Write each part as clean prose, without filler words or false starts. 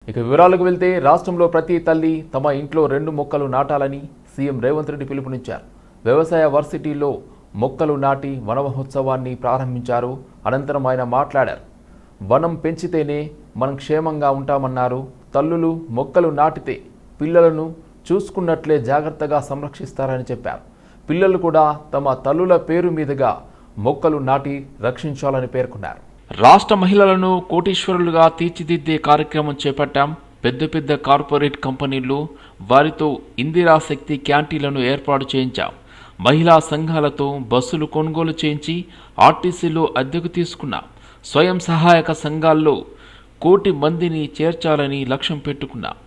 ఇక వివరాలకు వెళ్తే రాష్ట్రంలో ప్రతి తల్లి తమ ఇంట్లో 2 మొక్కలు నాటాలని సీఎం రేవంత్ రెడ్డి పిలుపునిచ్చారు. వ్యవసాయ వర్సిటీలో మొక్కలు నాటి వన మహోత్సవాన్ని ప్రారంభించారు. అనంతరం ఆయన మాట్లాడారు. వనం పెంచితేనే మనం క్షేమంగా ఉంటామన్నారు. తల్లులు మొక్కలు నాటితే పిల్లలను చూసుకున్నట్లే జాగ్రత్తగా సంరక్షిస్తారని చెప్పారు. పిల్లలు కూడా తమ తల్లుల పేరు మీదుగా మొక్కలు నాటి రక్షించాలని పేర్కొన్నారు. రాష్ట్ర మహిళలను కోటీశ్వరులుగా తీర్చిదిద్దే కార్యక్రమం చేపట్టాం. పెద్ద పెద్ద కార్పొరేట్ కంపెనీలు వారితో ఇందిరా శక్తి క్యాంటీన్లను ఏర్పాటు చేయించాం. మహిళా సంఘాలతో బస్సులు కొనుగోలు చేయించి ఆర్టీసీలో అద్దెకు తీసుకున్నాం. స్వయం సహాయక సంఘాల్లో 1 కోటి మందిని చేర్చాలని లక్ష్యం పెట్టుకున్నాం.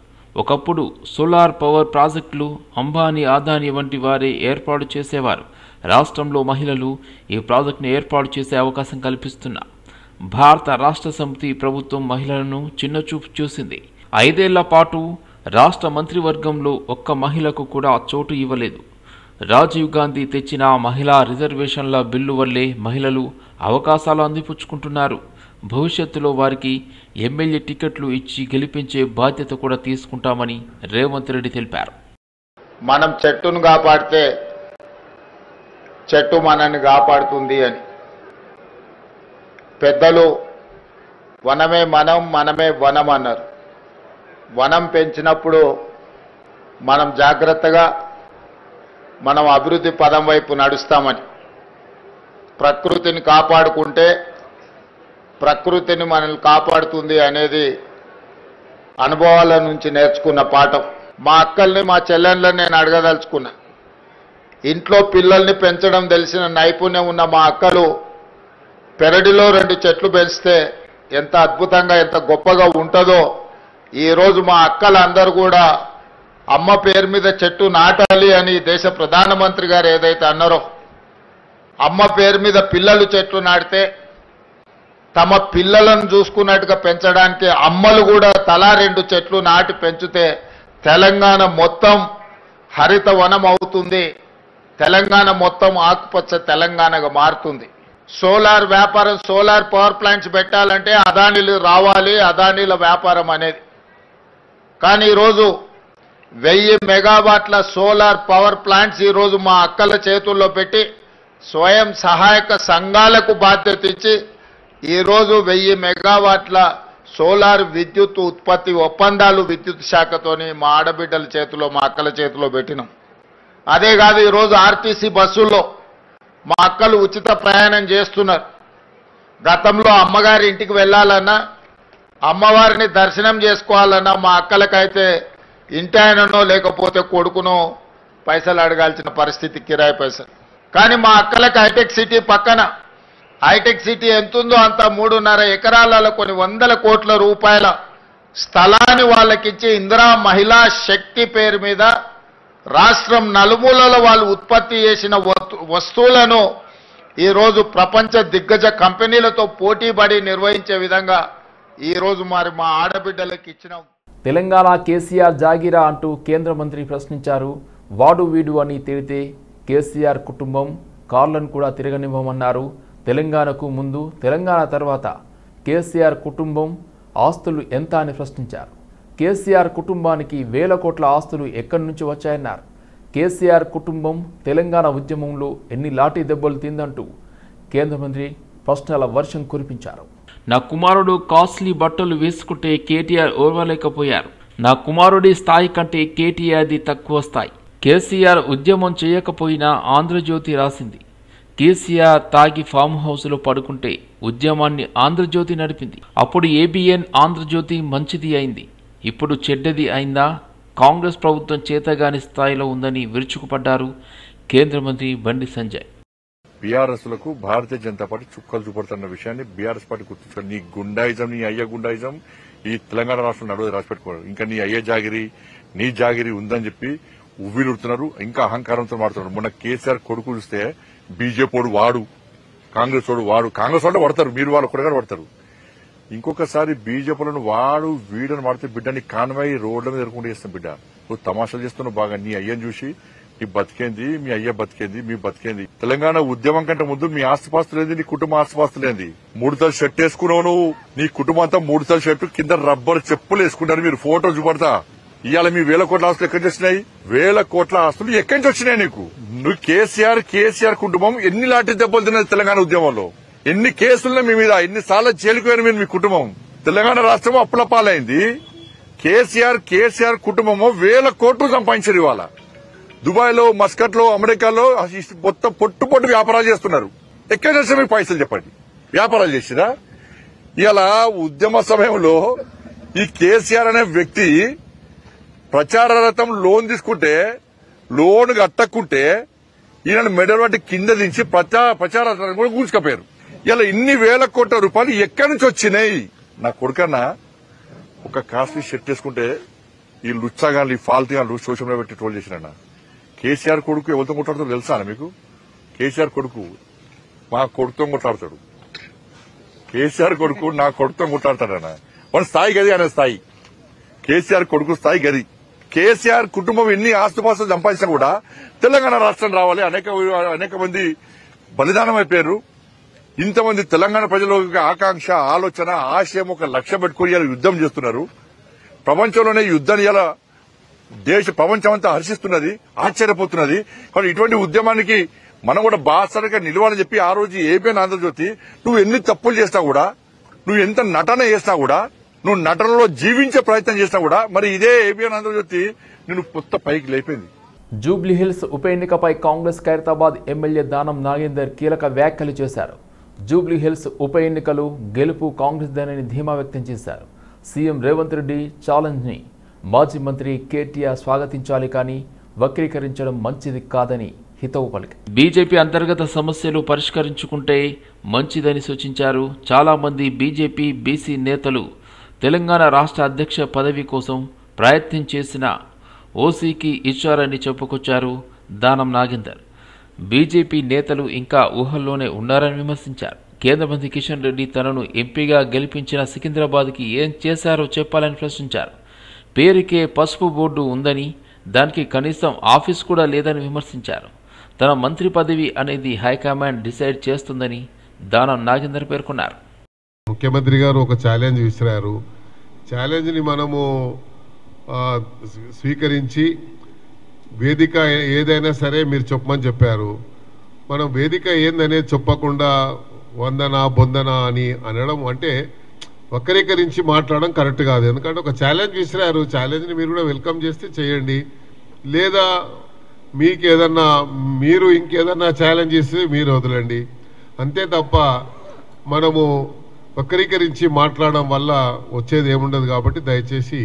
ఒకప్పుడు సోలార్ పవర్ ప్రాజెక్టులు అంబానీ అదానీ వంటి వారే ఏర్పాటు చేసేవారు. రాష్ట్రంలో మహిళలు ఈ ప్రాజెక్టును ఏర్పాటు చేసే అవకాశం కల్పిస్తున్నా. భారత రాష్ట్ర సమితి ప్రభుత్వం మహిళలను చిన్నచూపు చూసింది. 5 ఏళ్ల పాటు రాష్ట్ర మంత్రివర్గంలో ఒక్క మహిళకు కూడా చోటు ఇవ్వలేదు. రాజీవ్ గాంధీ తెచ్చిన మహిళా రిజర్వేషన్ల బిల్లు వల్లే మహిళలు అవకాశాలు అందిపుచ్చుకుంటున్నారు. భవిష్యత్తులో వారికి ఎమ్మెల్యే టికెట్లు ఇచ్చి గెలిపించే బాధ్యత కూడా తీసుకుంటామని రేవంత్ రెడ్డి తెలిపారు. మనం చెట్టును కాపాడితే చెట్టు మనల్ని కాపాడుతుంది అని పెద్దలు వనమే మనం మనమే వనం అన్నారు. వనం పెంచినప్పుడు మనం జాగ్రత్తగా మనం అభివృద్ధి పదం వైపు నడుస్తామని, ప్రకృతిని కాపాడుకుంటే ప్రకృతిని మనల్ని కాపాడుతుంది అనేది అనుభవాల నుంచి నేర్చుకున్న పాఠం. మా అక్కల్ని మా చెల్లెళ్ళని నేను అడగదలుచుకున్నా. ఇంట్లో పిల్లల్ని పెంచడం తెలిసిన నైపుణ్యం ఉన్న మా అక్కలు పెరడిలో 2 చెట్లు పెంచితే ఎంత అద్భుతంగా ఎంత గొప్పగా ఉంటుందో ఈరోజు మా అక్కలందరూ కూడా అమ్మ పేరు మీద చెట్టు నాటాలి అని దేశ ప్రధానమంత్రి గారు ఏదైతే అన్నారో, అమ్మ పేరు మీద పిల్లలు చెట్లు నాటితే తమ పిల్లలను చూసుకున్నట్టుగా పెంచడానికి అమ్మలు కూడా తలా 2 చెట్లు నాటి పెంచితే తెలంగాణ మొత్తం హరిత వనం అవుతుంది. తెలంగాణ మొత్తం ఆకుపచ్చ తెలంగాణగా మారుతుంది. సోలార్ వ్యాపారం, సోలార్ పవర్ ప్లాంట్స్ పెట్టాలంటే అదానీలు రావాలి, అదానీల వ్యాపారం అనేది. కానీ ఈరోజు 1000 మెగావాట్ల సోలార్ పవర్ ప్లాంట్స్ ఈరోజు మా అక్కల చేతుల్లో పెట్టి స్వయం సహాయక సంఘాలకు బాధ్యత ఇచ్చి ఈరోజు 1000 మెగావాట్ల సోలార్ విద్యుత్ ఉత్పత్తి ఒప్పందాలు విద్యుత్ శాఖతోని మా ఆడబిడ్డల చేతిలో మా అక్కల చేతిలో పెట్టినాం. అదే కాదు, ఈరోజు ఆర్టీసీ బస్సుల్లో మా అక్కలు ఉచిత ప్రయాణం చేస్తున్నారు. గతంలో అమ్మగారి ఇంటికి వెళ్ళాలన్నా, అమ్మవారిని దర్శనం చేసుకోవాలన్నా మా అక్కలకైతే ఇంటి ఆయననో లేకపోతే కొడుకునో పైసలు అడగాల్సిన పరిస్థితి, కిరాయి పైసలు. కానీ మా అక్కలకు హైటెక్ సిటీ పక్కన, హైటెక్ సిటీ ఎంతుందో అంత 3.5 ఎకరాలలో కొన్ని 100 కోట్ల రూపాయల స్థలాన్ని వాళ్ళకిచ్చి ఇందిరా మహిళా శక్తి పేరు మీద రాష్ట్రం నలుమూలలో వాళ్ళు ఉత్పత్తి చేసిన వస్తువులను ఈరోజు ప్రపంచ దిగ్గజ కంపెనీలతో పోటీపడి నిర్వహించే విధంగా ఈరోజు మరి మా ఆడబిడ్డలకు ఇచ్చినాం. తెలంగాణ కేసీఆర్ జాగిరా అంటూ కేంద్ర మంత్రి ప్రశ్నించారు. వాడు వీడు అని తిడితే కేసీఆర్ కుటుంబం కార్లను కూడా తిరగనివ్వమన్నారు. తెలంగాణకు ముందు, తెలంగాణ తర్వాత కేసీఆర్ కుటుంబం ఆస్తులు ఎంత అని ప్రశ్నించారు. కేసీఆర్ కుటుంబానికి 1000 కోట్ల ఆస్తులు ఎక్కడి నుంచి వచ్చాయన్నారు. కేసీఆర్ కుటుంబం తెలంగాణ ఉద్యమంలో ఎన్ని లాఠీ దెబ్బలు తిందంటూ కేంద్ర మంత్రి ప్రశ్నల వర్షం కురిపించారు. నా కుమారుడు కాస్ట్లీ బట్టలు వేసుకుంటే కేటీఆర్ ఓర్వలేకపోయారు. నా కుమారుడి స్థాయి కంటే కేటీఆర్ది తక్కువ స్థాయి. కేసీఆర్ ఉద్యమం చేయకపోయినా ఆంధ్రజ్యోతి రాసింది. కేసీఆర్ తాగి ఫామ్ హౌస్లో పడుకుంటే ఉద్యమాన్ని ఆంధ్రజ్యోతి నడిపింది. అప్పుడు ఏబిఎన్ ఆంధ్రజ్యోతి మంచిది అయింది, ఇప్పుడు చెడ్డది అయిందా? కాంగ్రెస్ ప్రభుత్వం చేతగాని స్థాయిలో ఉందని విరుచుకుపడ్డారు కేంద్ర మంత్రి బండి సంజయ్. బీఆర్ఎస్ లకు భారతీయ జనతా పార్టీ చుక్కలు చూపడుతున్న విషయాన్ని బీఆర్ఎస్ పార్టీ గుర్తించారు. నీ గుండాయిజం, నీ అయ్య గుండాయిజం ఈ తెలంగాణ రాష్ట్రం నడువు రాసిపెట్టుకోవాలి. ఇంకా నీ అయ్య జాగిరి, నీ జాగిరి ఉందని చెప్పి ఉవ్విలుడుతున్నారు. ఇంకా అహంకారంతో మాడుతున్నారు. మొన్న కేసీఆర్ కొడుకు చూస్తే బీజేపీ వాడు, కాంగ్రెస్ వాడు, కాంగ్రెస్ వాళ్ళు పడతారు, మీరు వాళ్ళు ఒకటిగా పడతారు. ఇంకొకసారి బీజేపీలను వాడు వీడని వాడితే బిడ్డని కాన్వాయి రోడ్ల మీద ఎదుర్కొంటూ చేస్తాం. బిడ్డ నువ్వు తమాషాలు చేస్తున్నావు బాగా. నీ అయ్యని చూసి నీ బతికేంది, మీ అయ్య బతికేంది, మీ బతికేంది. తెలంగాణ ఉద్యమం కంటే ముందు మీ ఆస్తిపాస్తులేంది, నీ కుటుంబ ఆస్తిపాస్తులేంది. 3 తల షర్ట్ వేసుకున్నావు నువ్వు, నీ కుటుంబం అంతా 3 తల షర్టు కింద రబ్బర్ చెప్పులు వేసుకుంటారు. మీరు ఫోటో చూపడతా. ఇవాళ మీ 1000 కోట్ల ఆస్తులు ఎక్కడి నుంచి వచ్చినాయి? 1000 కోట్ల ఆస్తులు ఎక్కడి నుంచి వచ్చినాయి నీకు? నువ్వు కేసీఆర్ కుటుంబం ఎన్ని లాంటి దెబ్బలు తిన్నది తెలంగాణ ఉద్యమంలో? ఎన్ని కేసులున్నా మీ మీద, ఎన్నిసార్లు జైలుకు పోయిన మీరు, మీ కుటుంబం. తెలంగాణ రాష్ట్రం అప్పుల పాలైంది. కేసీఆర్ కుటుంబము 1000 కోట్లు సంపాదించారు. ఇవాళ దుబాయ్ లో, మస్కట్ లో, అమెరికాలో మొత్తం పొట్టు వ్యాపారాలు చేస్తున్నారు. ఎక్కడ చేస్తే మీకు పైసలు చెప్పండి. వ్యాపారాలు చేసిరా? ఇలా ఉద్యమ సమయంలో ఈ కేసీఆర్ అనే వ్యక్తి ప్రచారార్థం లోన్ తీసుకుంటే, లోన్ కట్టకుంటే ఈయన మెడల్ బట్టి కింద దించి ప్రచారార్థం కూడా కూర్చుకపోయారు. ఇలా ఇన్ని 1000 కోట్ల రూపాయలు ఎక్కడి నుంచి వచ్చినాయి? నా కొడుకన్నా ఒక కాస్ట్లీ షర్ట్ వేసుకుంటే ఈ లుచ్చాగాళ్ళు, ఈ ఫాల్తీగాళ్ళు సోషల్ మీడియా పెట్టి ట్రోల్ చేసిన కేసీఆర్ కొడుకు ఎవరితో కొట్లాడుతాడో తెలుసా మీకు? కేసీఆర్ కొడుకు మా కొడుకుతో కొట్లాడతాడు. కేసీఆర్ కొడుకు నా కొడుకుతో కొట్లాడతాడన్న. మన స్థాయి గది అనే స్థాయి. కేసీఆర్ కొడుకు స్థాయి గది. కేసీఆర్ కుటుంబం ఎన్ని ఆస్తుపాస్తులు సంపాదించినా కూడా తెలంగాణ రాష్ట్రం రావాలి. అనేక మంది బలిదానం అయిపోయారు. ఇంతమంది తెలంగాణ ప్రజల ఆకాంక్ష, ఆలోచన, ఆశయం ఒక లక్ష్యం పెట్టుకుని ఇలా యుద్దం చేస్తున్నారు. ప్రపంచంలోనే యుద్ధాన్ని ఇలా ప్రపంచం అంతా హర్షిస్తున్నది, ఆశ్చర్యపోతున్నది. కానీ ఇటువంటి ఉద్యమానికి మనం కూడా బాసరగా నిలవాలని చెప్పి ఆ రోజు ఏపీఎన్ ఆంధ్రజ్యోతి, నువ్వు ఎన్ని తప్పులు చేసినా కూడా, నువ్వు ఎంత నటన చేసినా కూడా, నువ్వు నటనలో జీవించే ప్రయత్నం చేసినా కూడా, మరి ఇదే ఏపీఎన్ ఆంధ్రజ్యోతి నిన్ను కొత్త పైకి లేపింది. జూబ్లీహిల్స్ ఉప ఎన్నికపై కాంగ్రెస్ ఖైరతాబాద్ ఎమ్మెల్యే దానం నాగేందర్ కీలక వ్యాఖ్యలు చేశారు. జూబ్లీహిల్స్ ఉప ఎన్నికలు గెలుపు కాంగ్రెస్ దేనని ధీమా వ్యక్తం చేశారు. సీఎం రేవంత్ రెడ్డి ఛాలెంజ్ని మాజీ మంత్రి కేటీఆర్ స్వాగతించాలి, కానీ వక్రీకరించడం మంచిది కాదని హితవు పలికి బీజేపీ అంతర్గత సమస్యలు పరిష్కరించుకుంటే మంచిదని సూచించారు. చాలామంది బీజేపీ బీసీ నేతలు తెలంగాణ రాష్ట్ర అధ్యక్ష పదవి కోసం ప్రయత్నం చేసిన ఓసీకి ఇచ్చారని చెప్పుకొచ్చారు దానం నాగేందర్. బీజేపీ నేతలు ఇంకా ఊహల్లోనే ఉన్నారని విమర్శించారు. కేంద్ర మంత్రి కిషన్ రెడ్డి తనను ఎంపీగా గెలిపించిన సికింద్రాబాద్కి ఏం చేశారో చెప్పాలని ప్రశ్నించారు. పేరుకే పసుపు బోర్డు ఉందని, దానికి కనీసం ఆఫీస్ కూడా లేదని విమర్శించారు. తన మంత్రి పదవి అనేది హైకమాండ్ డిసైడ్ చేస్తుందని దానం నాగేందర్ పేర్కొన్నారు. ముఖ్యమంత్రి గారు ఒక ఛాలెంజ్ విసిరారు. ఛాలెంజ్ని మనము స్వీకరించి వేదిక ఏదైనా సరే మీరు చెప్పమని చెప్పారు. మనం వేదిక ఏందనేది చెప్పకుండా వందన బొందన అని అనడం అంటే వక్రీకరించి మాట్లాడడం కరెక్ట్ కాదు. ఎందుకంటే ఒక ఛాలెంజ్ విసిరారు. ఛాలెంజ్ని మీరు కూడా వెల్కమ్ చేస్తే చేయండి, లేదా మీకు ఏదన్నా మీరు ఇంకేదన్నా ఛాలెంజ్ ఇస్తే మీరు వదలండి. అంతే తప్ప మనము వక్రీకరించి మాట్లాడడం వల్ల వచ్చేది ఏముండదు. కాబట్టి దయచేసి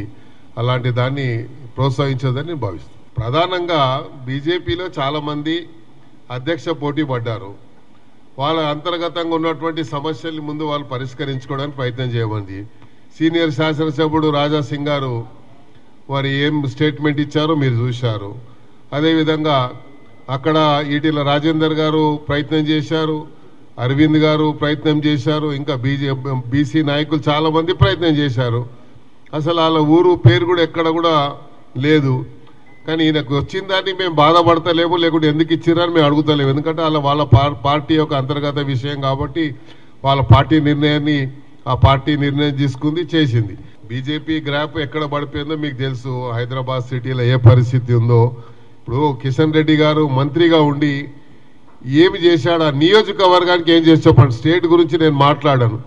అలాంటి దాన్ని ప్రోత్సహించదని నేను భావిస్తాను. ప్రధానంగా బీజేపీలో చాలామంది అధ్యక్ష పోటీ పడ్డారు. వాళ్ళ అంతర్గతంగా ఉన్నటువంటి సమస్యల్ని ముందు వాళ్ళు పరిష్కరించుకోవడానికి ప్రయత్నం చేయమంది. సీనియర్ శాసనసభ్యుడు రాజా సింగ్ గారు వారు ఏం స్టేట్మెంట్ ఇచ్చారో మీరు చూశారు. అదేవిధంగా అక్కడ ఈటెల రాజేందర్ గారు ప్రయత్నం చేశారు, అరవింద్ గారు ప్రయత్నం చేశారు, ఇంకా బీసీ నాయకులు చాలామంది ప్రయత్నం చేశారు. అసలు వాళ్ళ ఊరు పేరు కూడా ఎక్కడ కూడా లేదు. కానీ ఈయనకు వచ్చిన దాన్ని మేము బాధపడతలేము, లేకుంటే ఎందుకు ఇచ్చిరని మేము అడుగుతలేము. ఎందుకంటే వాళ్ళ పార్టీ యొక్క అంతర్గత విషయం కాబట్టి వాళ్ళ పార్టీ నిర్ణయాన్ని ఆ పార్టీ నిర్ణయం తీసుకుంది, చేసింది. బీజేపీ గ్రాఫ్ ఎక్కడ పడిపోయిందో మీకు తెలుసు. హైదరాబాద్ సిటీలో ఏ పరిస్థితి ఉందో. ఇప్పుడు కిషన్ రెడ్డి గారు మంత్రిగా ఉండి ఏమి చేశాడు, ఆ నియోజకవర్గానికి ఏం చేసి చెప్పండి. స్టేట్ గురించి నేను మాట్లాడాను.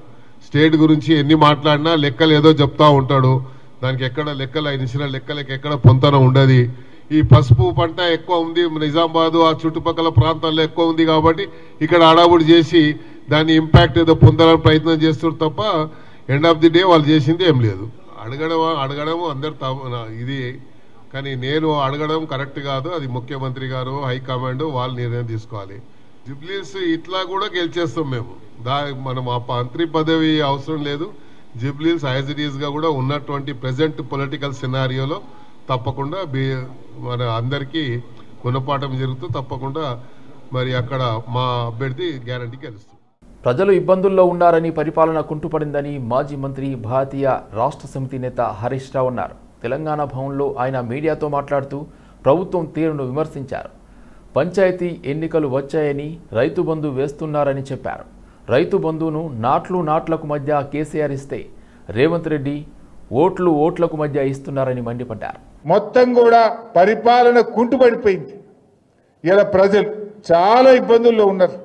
స్టేట్ గురించి ఎన్ని మాట్లాడినా లెక్కలు ఏదో చెప్తా ఉంటాడు. దానికి ఎక్కడ లెక్కలు ఆయన ఇచ్చిన లెక్కలకి ఎక్కడ పొంతన ఉండదు. ఈ పసుపు పంట ఎక్కువ ఉంది నిజామాబాద్ ఆ చుట్టుపక్కల ప్రాంతాల్లో ఎక్కువ ఉంది కాబట్టి ఇక్కడ అడావుడి చేసి దాని ఇంపాక్ట్ ఏదో పొందాలని ప్రయత్నం చేస్తారు తప్ప ఎండ్ ఆఫ్ ది డే వాళ్ళు చేసింది ఏం లేదు. అడగడం అందరు ఇది, కానీ నేను అడగడం కరెక్ట్ కాదు. అది ముఖ్యమంత్రి గారు హైకమాండ్ వాళ్ళు నిర్ణయం తీసుకోవాలి. జూబ్లీస్ ఇట్లా కూడా గెలిచేస్తాం మేము. మనం ఆ మంత్రి పదవి అవసరం లేదు. జూబ్లీస్ యాజ్ ఇట్ ఈస్ గా కూడా ఉన్నటువంటి ప్రెసెంట్ పొలిటికల్ సినారియోలో తప్పకుండా మన అందరికీ గుణపాఠం జరుగుతూ తప్పకుండా మరి అక్కడ మా అభ్యర్థి గ్యారంటీ గెలుస్తుంది. ప్రజలు ఇబ్బందుల్లో ఉన్నారని, పరిపాలన కుంటుపడిందని మాజీ మంత్రి భారతీయ రాష్ట్ర సమితి నేత హరీష్ రావు అన్నారు. తెలంగాణ భవన్లో ఆయన మీడియాతో మాట్లాడుతూ ప్రభుత్వం తీరును విమర్శించారు. పంచాయతీ ఎన్నికలు వచ్చాయని రైతు బంధు వేస్తున్నారని చెప్పారు. రైతు బంధును నాట్లకు మధ్య కేసీఆర్ ఇస్తే రేవంత్ రెడ్డి ఓట్లకు మధ్య ఇస్తున్నారని మండిపడ్డారు. మొత్తం కూడా పరిపాలన కుంటుపడిపోయింది. ఇలా ప్రజలు చాలా ఇబ్బందుల్లో ఉన్నారు.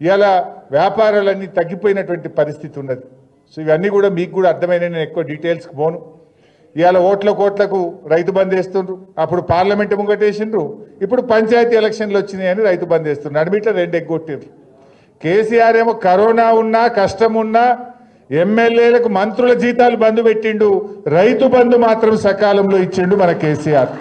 ఇలా వ్యాపారాలన్నీ తగ్గిపోయినటువంటి పరిస్థితి ఉన్నది. సో ఇవన్నీ కూడా మీకు కూడా అర్థమైన, నేను ఎక్కువ డీటెయిల్స్కి పోను. ఇవాళ ఓట్లకు రైతు బంద్ వేస్తుండ్రు. అప్పుడు పార్లమెంట్ ముంగటేసిండ్రు, ఇప్పుడు పంచాయతీ ఎలక్షన్లు వచ్చినాయని రైతు బంద్ వేస్తుండ్రు. అడిమిట్లో 2 ఎగ్గొట్టిండ్రు. కేసీఆర్ ఏమో కరోనా ఉన్నా కష్టం ఉన్నా ఎమ్మెల్యేలకు మంత్రుల జీతాలు బంద్ పెట్టిండు, రైతు బంధు మాత్రం సకాలంలో ఇచ్చిండు మన కేసీఆర్.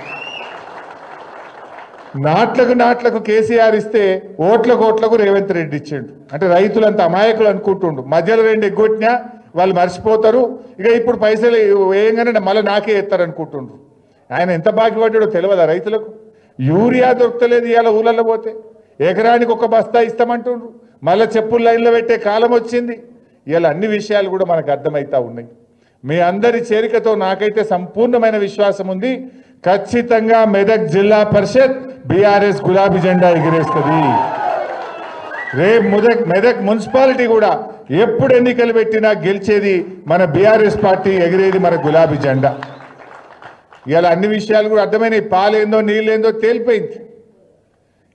నాట్లకు కేసీఆర్ ఇస్తే ఓట్లకు రేవంత్ రెడ్డి ఇచ్చిండు. అంటే రైతులంత అమాయకులు అనుకుంటుండు. మధ్యలో 2 ఎగ్గొట్టినా వాళ్ళు మర్చిపోతారు. ఇక ఇప్పుడు పైసలు వేయంగానే మళ్ళీ నాకే ఎత్తారు అనుకుంటుండ్రు. ఆయన ఎంత బాకీపడ్డాడో తెలియదా రైతులకు? యూరియా దొరకలేదు ఇవాళ ఊళ్ళల్లో పోతే, ఎకరానికి 1 బస్తా ఇస్తామంటుండ్రు. మళ్ళీ చెప్పులు లైన్లో పెట్టే కాలం వచ్చింది. ఇలా అన్ని విషయాలు కూడా మనకు అర్థమవుతా ఉన్నాయి. మీ అందరి చేరికతో నాకైతే సంపూర్ణమైన విశ్వాసం ఉంది. ఖచ్చితంగా మెదక్ జిల్లా పరిషత్ బీఆర్ఎస్ గులాబీ జెండా ఎగిరేస్తుంది. రేపు మెదక్ మున్సిపాలిటీ కూడా ఎప్పుడు ఎన్నికలు పెట్టినా గెలిచేది మన బీఆర్ఎస్ పార్టీ, ఎగిరేది మన గులాబీ జెండా. ఇలా అన్ని విషయాలు కూడా అర్థమైనాయి. పాలేందో నీళ్ళేందో తేలిపోయింది.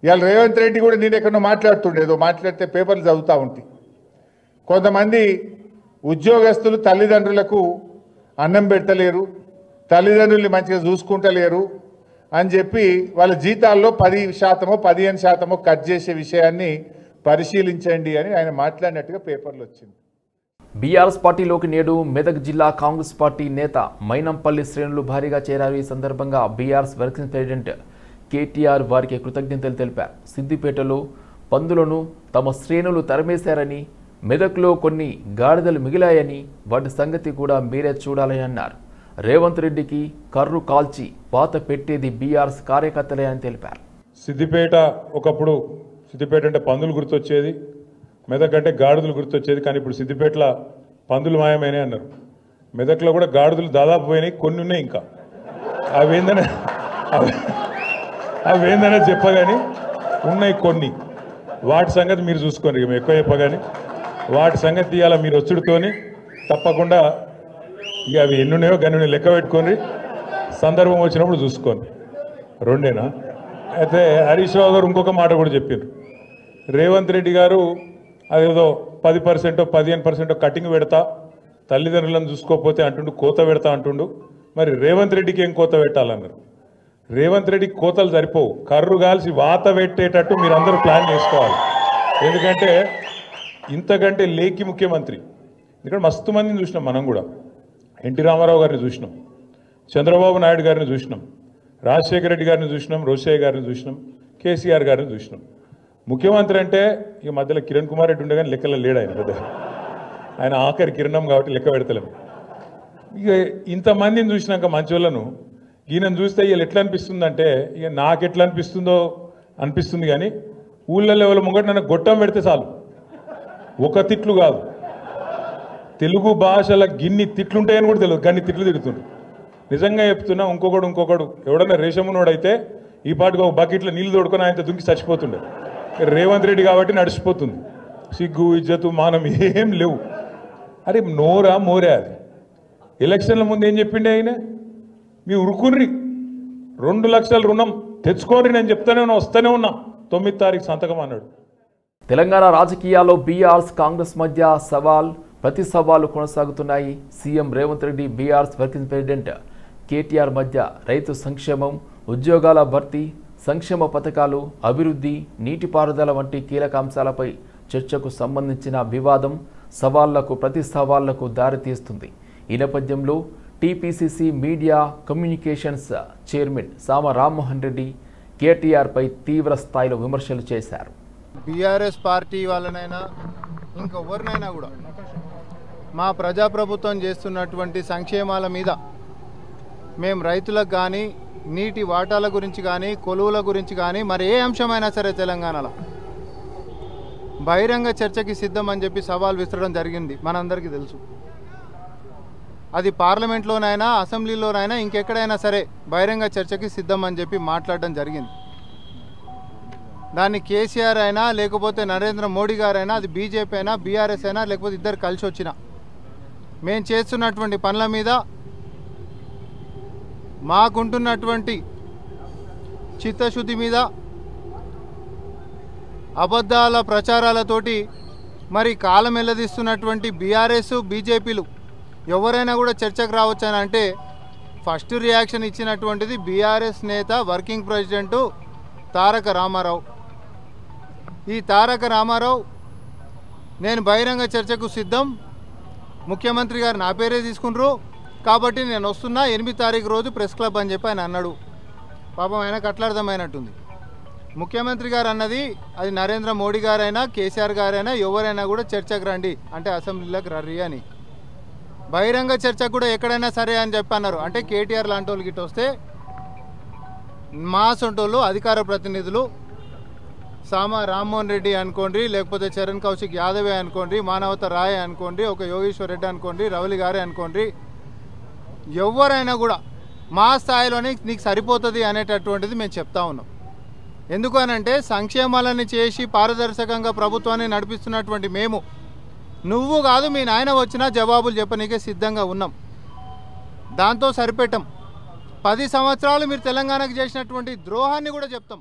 ఇవాళ రేవంత్ రెడ్డి కూడా నేను ఎక్కడో మాట్లాడుతుండేదో, మాట్లాడితే పేపర్లు చదువుతూ ఉంటాయి. కొంతమంది ఉద్యోగస్తులు తల్లిదండ్రులకు అన్నం పెడతలేరు, తల్లిదండ్రుల్ని మంచిగా చూసుకుంటలేరు అని చెప్పి వాళ్ళ జీతాల్లో 10%, 15% కట్ చేసే విషయాన్ని పరిశీలించండి అని ఆయన మాట్లాడినట్టుగా పేపర్లు వచ్చింది. బీఆర్ఎస్ పార్టీలోకి నేడు మెదక్ జిల్లా కాంగ్రెస్ పార్టీ నేత మైనంపల్లి శ్రేణులు భారీగా చేరారు. ఈ సందర్భంగా బీఆర్ఎస్ వర్కింగ్ ప్రెసిడెంట్ కేటీఆర్ వారికి కృతజ్ఞతలు తెలిపారు. సిద్దిపేటలో పందులను తమ శ్రేణులు తరిమేశారని, మెదక్లో కొన్ని గాడిదలు మిగిలాయని, వాటి సంగతి కూడా మీరే చూడాలని అన్నారు. రేవంత్ రెడ్డికి కర్రు కాల్చి పాత పెట్టేది బీఆర్ఎస్ కార్యకర్తలే అని తెలిపారు. సిద్దిపేట ఒకప్పుడు సిద్దిపేట అంటే పందులు గుర్తొచ్చేది, మెదక్ అంటే గాడిదలు గుర్తొచ్చేది. కానీ ఇప్పుడు సిద్దిపేటలో పందులు మాయమైనాయి అన్నారు. మెదక్లో కూడా గాడిదలు దాదాపు పోయినాయి, కొన్ని ఉన్నాయి ఇంకా. అవేందనే చెప్పగాని ఉన్నాయి కొన్ని. వాటి సంగతి మీరు చూసుకోండి, ఎక్కువ చెప్పగాని వాటి సంగతి ఇవాళ మీరు వచ్చుడుతోని తప్పకుండా ఇక అవి ఎన్నున్నాయో గన్ని లెక్క పెట్టుకొని సందర్భం వచ్చినప్పుడు చూసుకోండి. 2ఏనా? అయితే హరీష్ రావు గారు ఇంకొక మాట కూడా చెప్పారు. రేవంత్ రెడ్డి గారు అదేదో 10%, 15% కటింగ్ పెడతా, తల్లిదండ్రులను చూసుకోకపోతే అంటుండు, కోత పెడతా అంటుండు. మరి రేవంత్ రెడ్డికి ఏం కోత పెట్టాలన్నారు? రేవంత్ రెడ్డికి కోతలు సరిపోవు, కర్రు కాల్చి వాత పెట్టేటట్టు మీరు అందరూ ప్లాన్ చేసుకోవాలి. ఎందుకంటే ఇంతకంటే లేకి ముఖ్యమంత్రి ఇక్కడ మస్తు మందిని చూసినాం. మనం కూడా ఎన్టీ రామారావు గారిని చూసినాం, చంద్రబాబు నాయుడు గారిని చూసినాం, రాజశేఖర రెడ్డి గారిని చూసినాం, రోషయ్య గారిని చూసినాం, కేసీఆర్ గారిని చూసినాం. ముఖ్యమంత్రి అంటే ఇక మధ్యలో కిరణ్ కుమార్ రెడ్డి ఉండే కానీ లెక్కలో లేడు ఆయన. పెద్ద ఆయన ఆఖరి కిరణం కాబట్టి లెక్క పెడతలేము. ఇక ఇంతమందిని చూసినాక మంచోళ్ళను ఈయనను చూస్తే వీళ్ళు ఎట్లా అనిపిస్తుందంటే, ఇక నాకు ఎట్లా అనిపిస్తుంది కానీ ఊళ్ళల్లో ఎవరు ముంగట నన్ను గొట్టం పెడితే చాలు, ఒక తిట్లు కాదు, తెలుగు భాషల గిన్ని తిట్లుంటాయని కూడా తెలియదు, గన్ని తిట్లు తిడుతుండ్రు. నిజంగా చెప్తున్నా, ఇంకొకడు ఎవడన్నా రేషమునోడైతే ఈ పాటికి ఒక బకెట్లో నీళ్ళు తోడుకొని ఆయనతో దుంకి చచ్చిపోతుండే. రేవంత్ రెడ్డి కాబట్టి నడిచిపోతుంది. సిగ్గు, ఇజ్జతు, మానం ఏం లేవు. అరే నోరా మోరే. అది ఎలక్షన్ల ముందు ఏం చెప్పిండే ఆయన, మీ ఉరుకుర్రి 2 లక్షల రుణం తెచ్చుకోండి, నేను చెప్తానే ఉన్నా, వస్తూనే ఉన్నా, 9వ తారీఖు సంతకం అన్నాడు. తెలంగాణ రాజకీయాల్లో బీఆర్ఎస్ కాంగ్రెస్ మధ్య ప్రతి సవాలు కొనసాగుతున్నాయి. CM Revanth Reddy, BRS working president KTR మధ్య రైతు సంక్షేమం, ఉద్యోగాల భర్తీ, సంక్షేమ పథకాలు, అభివృద్ధి, నీటిపారుదల వంటి కీలక అంశాలపై చర్చకు సంబంధించిన వివాదం ప్రతి సవాళ్లకు దారితీస్తుంది. ఈ నేపథ్యంలో టీపీసీసీ మీడియా కమ్యూనికేషన్స్ చైర్మన్ సామ రామ్మోహన్ రెడ్డి కేటీఆర్పై తీవ్ర స్థాయిలో విమర్శలు చేశారు. బీఆర్ఎస్ పార్టీ వాళ్ళనైనా ఇంకెవరినైనా కూడా మా ప్రజాప్రభుత్వం చేస్తున్నటువంటి సంక్షేమాల మీద మేము రైతులకు కానీ, నీటి వాటాల గురించి కానీ, కొలువుల గురించి కానీ, మరి ఏ అంశమైనా సరే తెలంగాణలో బహిరంగ చర్చకి సిద్ధం అని చెప్పి సవాల్ విసరడం జరిగింది. మనందరికీ తెలుసు. అది పార్లమెంట్లోనైనా అసెంబ్లీలోనైనా ఇంకెక్కడైనా సరే బహిరంగ చర్చకి సిద్ధం అని చెప్పి మాట్లాడడం జరిగింది. దాన్ని కేసీఆర్ అయినా లేకపోతే నరేంద్ర మోడీ గారైనా, అది బీజేపీ అయినా బీఆర్ఎస్ అయినా లేకపోతే ఇద్దరు కలిసి వచ్చినా మేము చేస్తున్నటువంటి పనుల మీద మాకుంటున్నటువంటి చిత్తశుద్ధి మీద అబద్ధాల ప్రచారాలతోటి మరి కాలం వెల్లదీస్తున్నటువంటి బీఆర్ఎస్ బీజేపీలు ఎవరైనా కూడా చర్చకు రావచ్చని అంటే ఫస్ట్ రియాక్షన్ ఇచ్చినటువంటిది బీఆర్ఎస్ నేత వర్కింగ్ ప్రెసిడెంటు తారక రామారావు. ఈ తారక రామారావు నేను బహిరంగ చర్చకు సిద్ధం, ముఖ్యమంత్రి గారు నా పేరే తీసుకుంటారు కాబట్టి నేను వస్తున్నా 8 తారీఖు రోజు ప్రెస్ క్లబ్ అని చెప్పి ఆయన అన్నాడు. పాపం ఆయనకు అట్లా అర్థమైనట్టుంది. ముఖ్యమంత్రి గారు అన్నది అది నరేంద్ర మోడీ గారైనా కేసీఆర్ గారైనా ఎవరైనా కూడా చర్చకు రండి అంటే అసెంబ్లీలోకి రర్రి అని. బహిరంగ చర్చకు కూడా ఎక్కడైనా సరే అని చెప్పి అన్నారు. అంటే కేటీఆర్ లాంటి వాళ్ళకి ఇటు వస్తే మా సొంటోళ్ళు అధికార ప్రతినిధులు రామ్మోహన్ రెడ్డి అనుకోండి, లేకపోతే చరణ్ కౌశిక్ యాదవే అనుకోండి, మానవత రాయ్ అనుకోండి, ఒక యోగేశ్వర్ రెడ్డి అనుకోండి, రవలి గారే అనుకోండి, ఎవరైనా కూడా మా స్థాయిలోనే నీకు సరిపోతుంది అనేటటువంటిది మేము చెప్తా ఉన్నాం. ఎందుకు అనంటే సంక్షేమాలని చేసి పారదర్శకంగా ప్రభుత్వాన్ని నడిపిస్తున్నటువంటి మేము నువ్వు కాదు మీ నాయన వచ్చినా జవాబులు చెప్పనీకే సిద్ధంగా ఉన్నాం. దాంతో సరిపెట్టం. 10 సంవత్సరాలు మీరు తెలంగాణకు చేసినటువంటి ద్రోహాన్ని కూడా చెప్తాం.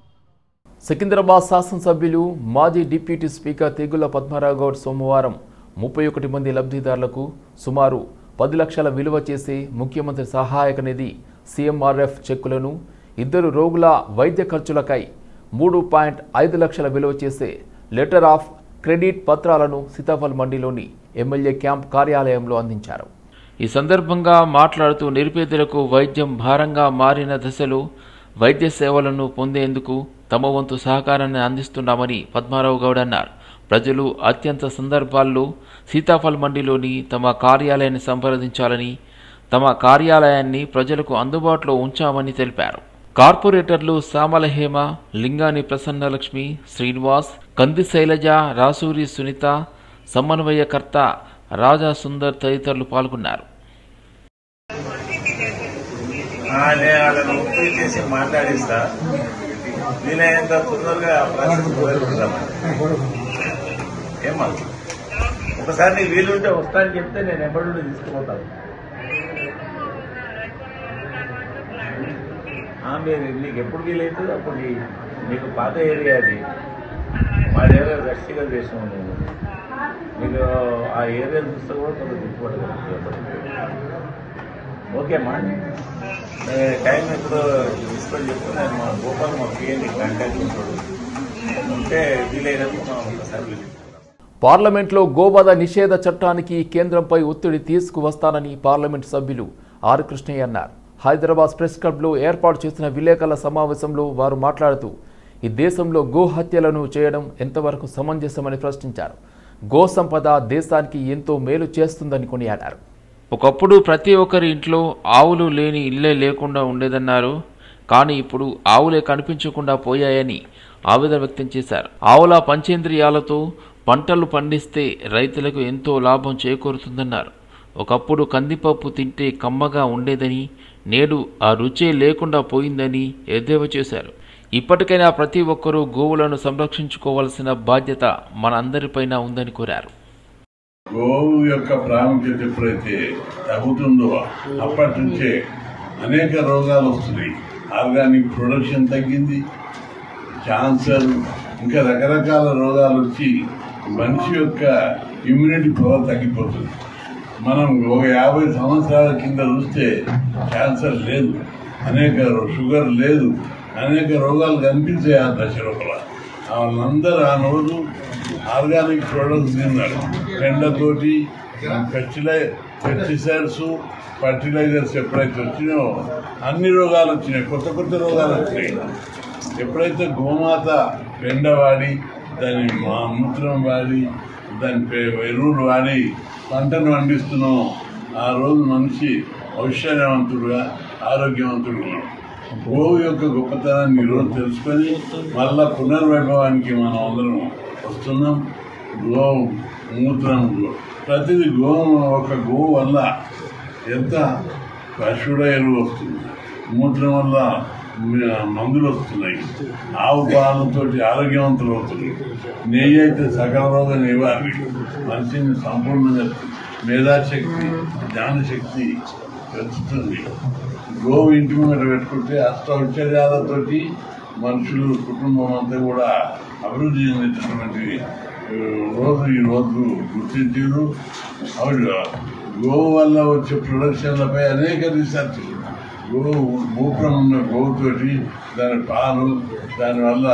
సికింద్రాబాద్ శాసనసభ్యులు మాజీ డిప్యూటీ స్పీకర్ తీగుల పద్మారావు గౌడ్ సోమవారం 31 మంది లబ్ధిదారులకు సుమారు 10 లక్షల విలువ చేసే ముఖ్యమంత్రి సహాయక నిధి సీఎంఆర్ఎఫ్ చెక్కులను, 2 రోగుల వైద్య ఖర్చులకై 3.5 లక్షల విలువ చేసే లెటర్ ఆఫ్ క్రెడిట్ పత్రాలను సీతాఫల్ మండిలోని ఎమ్మెల్యే క్యాంప్ కార్యాలయంలో అందించారు. ఈ సందర్భంగా మాట్లాడుతూ నిరుపేదలకు వైద్యం భారంగా మారిన దశలో వైద్య సేవలను పొందేందుకు తమ వంతు సహకారాన్ని అందిస్తున్నామని పద్మారావు గౌడ్ అన్నారు. ప్రజలు అత్యంత సందర్భాల్లో సీతాఫల్ మండిలోని తమ కార్యాలయాన్ని సంప్రదించాలని, తమ కార్యాలయాన్ని ప్రజలకు అందుబాటులో ఉంచామని తెలిపారు. కార్పొరేటర్లు సామల హేమ, లింగాని ప్రసన్నలక్ష్మి, శ్రీనివాస్, కంది శైలజ, రాసూరి సునీత, సమన్వయకర్త రాజా సుందర్ తదితరులు పాల్గొన్నారు. మాట్లాడిస్తా వీలైనంత తొందరగా ఏమా ఒకసారి నీకు వీలుంటే వస్తానని చెప్తే నేను ఎప్పటి తీసుకుపోతాను. మీరు నీకు ఎప్పుడు వీలైతుంది అప్పుడు మీకు పాత ఏరియా అది మా దగ్గర రష్గా చేసాము. నేను మీకు ఆ ఏరియా చూస్తే కూడా కొంచెం గుర్తుపట్టగలుగుతాను. ఓకేమ్మా, టైం ఎప్పుడు తీసుకొని చెప్తే నేను మా గోపాల్ మా పిఎన్ని కాంటాక్ట్ ఉంటాడు ఉంటే వీలైనప్పుడు మనం ఒకసారి పార్లమెంట్లో గోవధ నిషేధ చట్టానికి కేంద్రంపై ఒత్తిడి తీసుకువస్తానని పార్లమెంట్ సభ్యులు ఆర్ కృష్ణయ్య అన్నారు. హైదరాబాద్ ప్రెస్ క్లబ్లో ఏర్పాటు చేసిన విలేకరుల సమావేశంలో వారు మాట్లాడుతూ ఈ దేశంలో గోహత్యలను చేయడం ఎంతవరకు సమంజసమని ప్రశ్నించారు. గో సంపద దేశానికి ఎంతో మేలు చేస్తుందని కొనియాడారు. ఒకప్పుడు ప్రతి ఒక్కరి ఇంట్లో ఆవులు లేని ఇల్లే లేకుండా ఉండేదన్నారు. కానీ ఇప్పుడు ఆవులే కనిపించకుండా పోయాయని ఆవేదన వ్యక్తం చేశారు. ఆవుల పంచేంద్రియాలతో పంటలు పండిస్తే రైతులకు ఎంతో లాభం చేకూరుతుందన్నారు. ఒకప్పుడు కందిపప్పు తింటే కమ్మగా ఉండేదని, నేడు ఆ రుచే లేకుండా పోయిందని ఎద్దేవా చేశారు. ఇప్పటికైనా ప్రతి ఒక్కరూ గోవులను సంరక్షించుకోవాల్సిన బాధ్యత మన అందరిపైన ఉందని కోరారు. గోవు యొక్క ప్రాముఖ్యత ఎప్పుడైతే తగ్గుతుందో అప్పటి నుంచే అనేక రోగాలు వస్తున్నాయి. ఆర్గానిక్ ప్రొడక్షన్ తగ్గింది, క్యాన్సర్ ఇంకా రకరకాల రోగాలు వచ్చి మనిషి యొక్క ఇమ్యూనిటీ పవర్ తగ్గిపోతుంది. మనం ఒక 50 సంవత్సరాల కింద చూస్తే క్యాన్సర్ లేదు, అనేక షుగర్ లేదు, అనేక రోగాలు కనిపించాయి. ఆ దశ లోపల వాళ్ళందరూ ఆ రోజు ఆర్గానిక్ ప్రొడక్ట్స్ తిన్నారు. పెండతోటి పెస్టిసైడ్స్ ఫర్టిలైజర్స్ ఎప్పుడైతే వచ్చినాయో అన్ని రోగాలు వచ్చినాయి, కొత్త కొత్త రోగాలు వచ్చినాయి. ఎప్పుడైతే గోమాత పెండ వాడి, దాని మూత్రం వాడి, దాని ఎరువులు వాడి పంటను పండిస్తున్నాం, ఆ రోజు మనిషి ఐశ్వర్యవంతుడుగా ఆరోగ్యవంతుడు ఉన్నాడు. గోవు యొక్క గొప్పతనాన్ని ఈరోజు తెలుసుకొని మళ్ళా పునర్వైభవానికి మనం అందరం వస్తున్నాం. గోవు మూత్రం ప్రతిదీ ఒక గోవు వల్ల ఎంత పశువుల ఎరువు వస్తుంది, మూత్రం వల్ల మందులు వస్తున్నాయి, ఆవు పాలతో ఆరోగ్యవంతులు అవుతున్నారు, నెయ్యి అయితే సకల రోగ నివారణ, మనిషిని సంపూర్ణంగా మేధాశక్తి జ్ఞానశక్తి పెంచుతుంది. గోవు ఇంటి ముంగట పెట్టుకుంటే అష్టౌషధాలతోటి మనుషులు కుటుంబం అంతా కూడా అభివృద్ధి చెందేటటువంటి రోజు ఈ రోజు గుర్తించారు. గోవు వల్ల వచ్చే ప్రొడక్షన్లపై అనేక రీసెర్చ్, భూప్రం ఉన్న గోవుతోటి దాని పాలు, దానివల్ల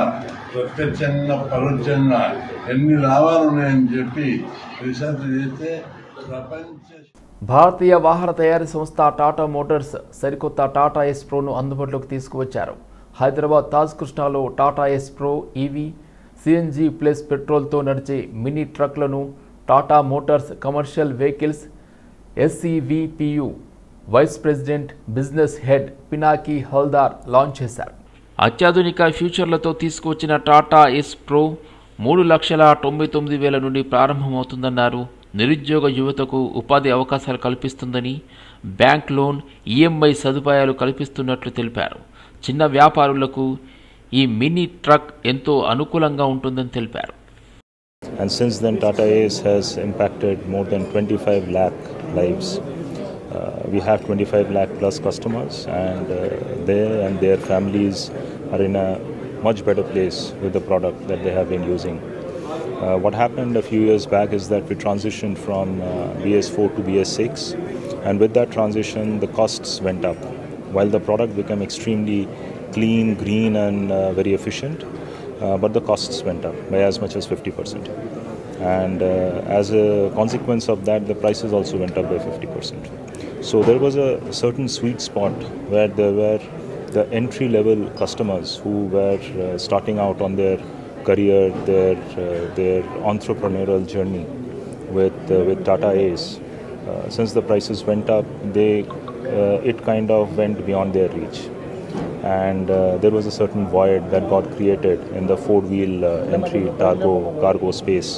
ప్రత్యక్షంగా పరోక్షంగా ఎన్ని లాభాలు ఉన్నాయని చెప్పి రీసెర్చ్ చేస్తే ప్రపంచ భారతీయ వాహన తయారీ సంస్థ టాటా మోటార్స్ సరికొత్త టాటా ఎస్ ప్రోను అందుబాటులోకి తీసుకువచ్చారు. హైదరాబాద్ తాజ్ కృష్ణాలో Tata S Pro EV CNG plus పెట్రోల్తో నడిచే మినీ ట్రక్లను Tata Motors commercial vehicles SCVPU vice president business head Pinaki Haldar launch చేశారు. అత్యాధునిక ఫ్యూచర్లతో తీసుకువచ్చిన టాటా ఎస్ ప్రో 3,99,000 నుండి ప్రారంభమవుతుందన్నారు. నిరుద్యోగ యువతకు ఉపాధి అవకాశాలు కల్పిస్తుందని, బ్యాంక్ లోన్, ఈఎంఐ సదుపాయాలు కల్పిస్తున్నట్లు తెలిపారు. చిన్న వ్యాపారులకు ఈ మినీ ట్రక్ ఎంతో అనుకూలంగా ఉంటుందని తెలిపారు. And since then Tata Ace has impacted more than 25 lakh lives. We have 25 lakh plus customers, and they and their families are in a much better place with the product that they have been using. What happened a few years back is that we transitioned from BS4 to BS6, and with that transition the costs went up. While the product became extremely clean, green and very efficient, but the costs went up by as much as 50%. And as a consequence of that, the prices also went up by 50%. So there was a certain sweet spot where there were the entry-level customers who were starting out on their career, their entrepreneurial journey with Tata Ace. Since the prices went up, it kind of went beyond their reach. And there was a certain void that got created in the four-wheel entry cargo space,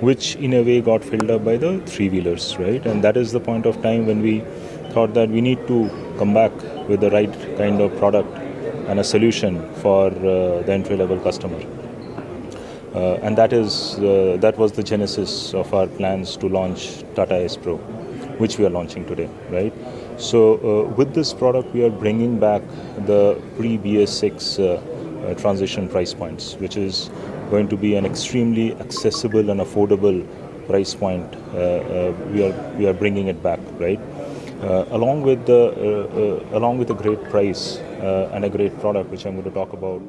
which in a way got filled up by the three-wheelers, right? And that is the point of time when we thought that we need to come back with the right kind of product and a solution for the entry-level customer. And that was the genesis of our plans to launch Tata Ace Pro, which we are launching today, right? So with this product, we are bringing back the pre-BS6 transition price points, which is going to be an extremely accessible and affordable price point. We are bringing it back, right? Along with a great price and a great product, which I'm going to talk about